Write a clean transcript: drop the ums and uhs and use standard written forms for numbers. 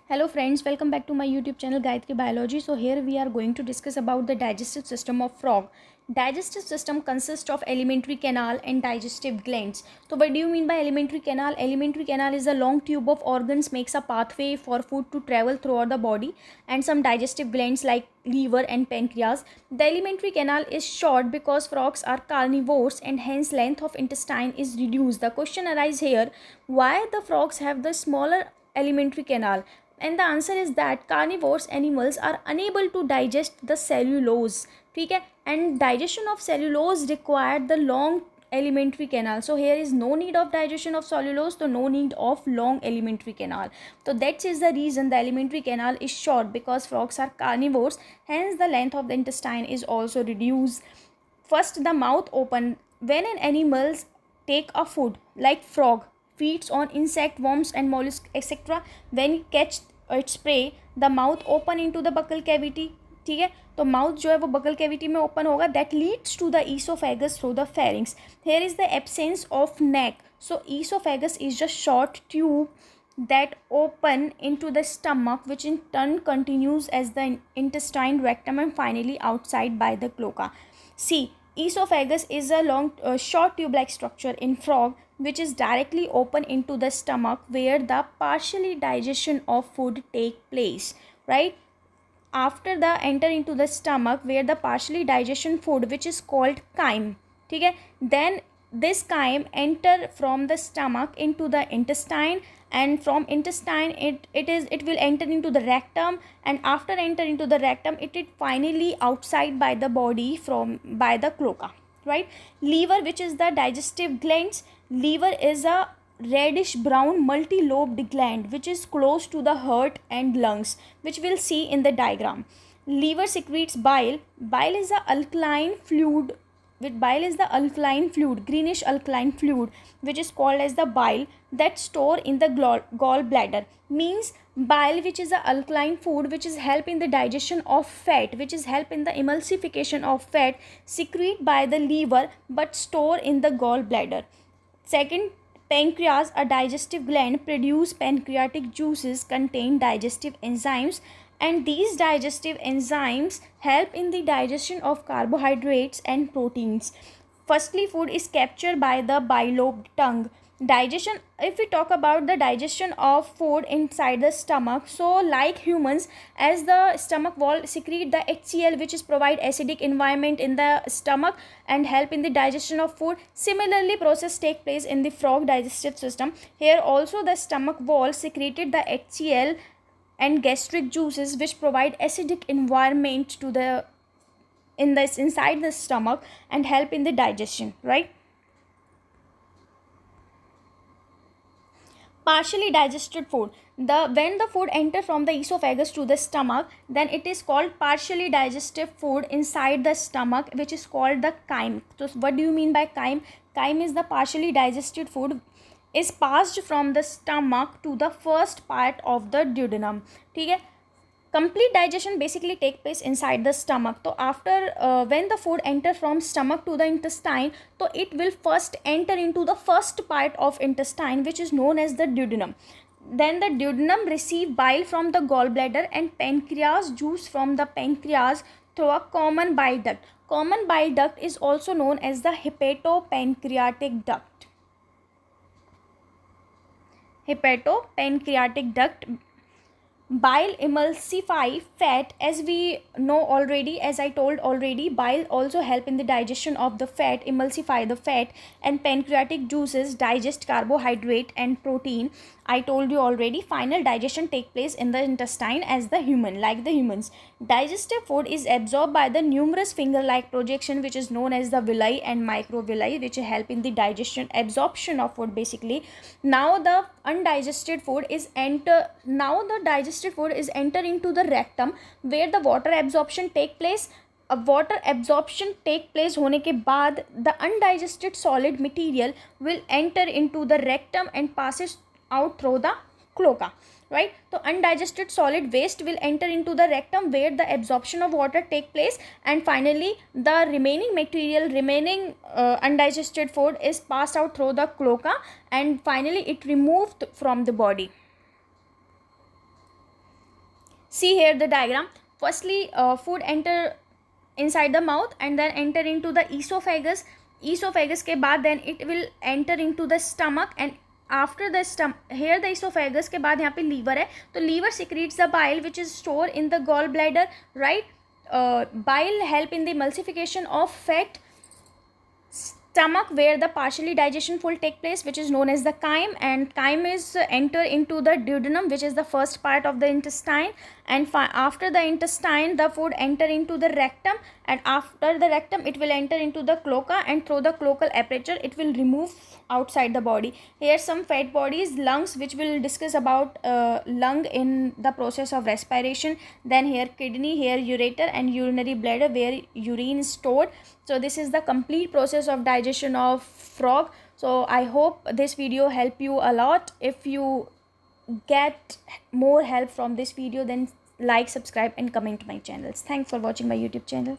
Hello friends, welcome back to my YouTube channel Gayatri Biology. So here we are going to discuss about the digestive system of frog. Digestive system consists of alimentary canal and digestive glands. So what do you mean by alimentary canal? Alimentary canal is a long tube of organs, makes a pathway for food to travel throughout the body, and some digestive glands like liver and pancreas. The alimentary canal is short because frogs are carnivores and hence length of intestine is reduced. The question arises here, why the frogs have the smaller alimentary canal? And the answer is that carnivorous animals are unable to digest the cellulose. ठीक है, and digestion of cellulose required the long alimentary canal. So here is no need of digestion of cellulose, so no need of long alimentary canal. So that is the reason the alimentary canal is short, because frogs are carnivores, hence the length of the intestine is also reduced. First, the mouth open. When an animals take a food, like frog feeds on insect, worms and mollusks etc. When it catch its prey, the mouth open into the buccal cavity. ठीक है, तो mouth जो है वो buccal cavity में open होगा. That leads to the oesophagus through the pharynx. Here is the absence of neck. So oesophagus is just short tube that open into the stomach, which in turn continues as the intestine, rectum and finally outside by the cloaca. See, esophagus is a long short tube like structure in frog which is directly open into the stomach where the partially digestion of food take place, right? After the enter into the stomach where the partially digestion food which is called chyme, ठीक है, then this chyme enter from the stomach into the intestine, and from intestine it will enter into the rectum, and after enter into the rectum it is finally outside by the body from by the cloaca, right? Liver, which is the digestive glands. Liver is a reddish brown multi-lobed gland which is close to the heart and lungs, which we'll see in the diagram. Liver secretes bile. Bile is the alkaline fluid, with bile is the alkaline fluid, greenish alkaline fluid, which is called as the bile, that store in the gallbladder. Means bile, which is the alkaline food which is help in the digestion of fat, which is help in the emulsification of fat, secrete by the liver but store in the gallbladder. Second, pancreas, a digestive gland, produce pancreatic juices contain digestive enzymes, and these digestive enzymes help in the digestion of carbohydrates and proteins. Firstly, food is captured by the bilobed tongue. Digestion, if we talk about the digestion of food inside the stomach, so like humans, as the stomach wall secrete the HCl which is provide acidic environment in the stomach and help in the digestion of food, similarly process take place in the frog digestive system. Here also the stomach wall secreted the HCl and gastric juices which provide acidic environment to the inside the stomach and help in the digestion, right? Partially digested food. When the food enter from the esophagus to the stomach, then it is called partially digested food inside the stomach, which is called the chyme. So what do you mean by chyme? Chyme is the partially digested food is passed from the stomach to the first part of the duodenum. ठीक है, complete digestion basically take place inside the stomach. So after when the food enter from stomach to the intestine, so it will first enter into the first part of intestine which is known as the duodenum. Then the duodenum receive bile from the gallbladder and pancreas juice from the pancreas through a common bile duct. Common bile duct is also known as the hepatopancreatic duct. Hepatopancreatic duct. Bile emulsify fat, as we know already, as I told already, bile also help in the digestion of the fat, emulsify the fat, and pancreatic juices digest carbohydrate and protein. I told you already, final digestion take place in the intestine as the human, like the humans. Digestive food is absorbed by the numerous finger-like projection which is known as the villi and microvilli, which help in the digestion, absorption of food basically. Now the undigested food is enter into the rectum where the water absorption take place. Water absorption take place होने के बाद the undigested solid material will enter into the rectum and passes out through the cloaca, right? So undigested solid waste will enter into the rectum where the absorption of water take place, and finally the remaining material, undigested food is passed out through the cloaca and finally it removed from the body. See here the diagram. Firstly, food enter inside the mouth and then enter into the esophagus. Esophagus के बाद then it will enter into the stomach, and after the stomach, here the esophagus के बाद यहाँ पे liver है, तो liver secretes the bile which is stored in the gallbladder, right? Bile help in the emulsification of fat. Stomach, where the partially digestion will take place, which is known as the chyme, and chyme is enter into the duodenum, which is the first part of the intestine, and after the intestine the food enter into the rectum, and after the rectum it will enter into the cloaca, and through the cloacal aperture it will remove outside the body. Here some fat bodies, lungs, which we'll discuss about lung in the process of respiration. Then here kidney, here ureter and urinary bladder where urine is stored. So this is the complete process of digestion of frog. So I hope this video help you a lot. If you get more help from this video, then like, subscribe and comment my channels. Thanks for watching my YouTube channel.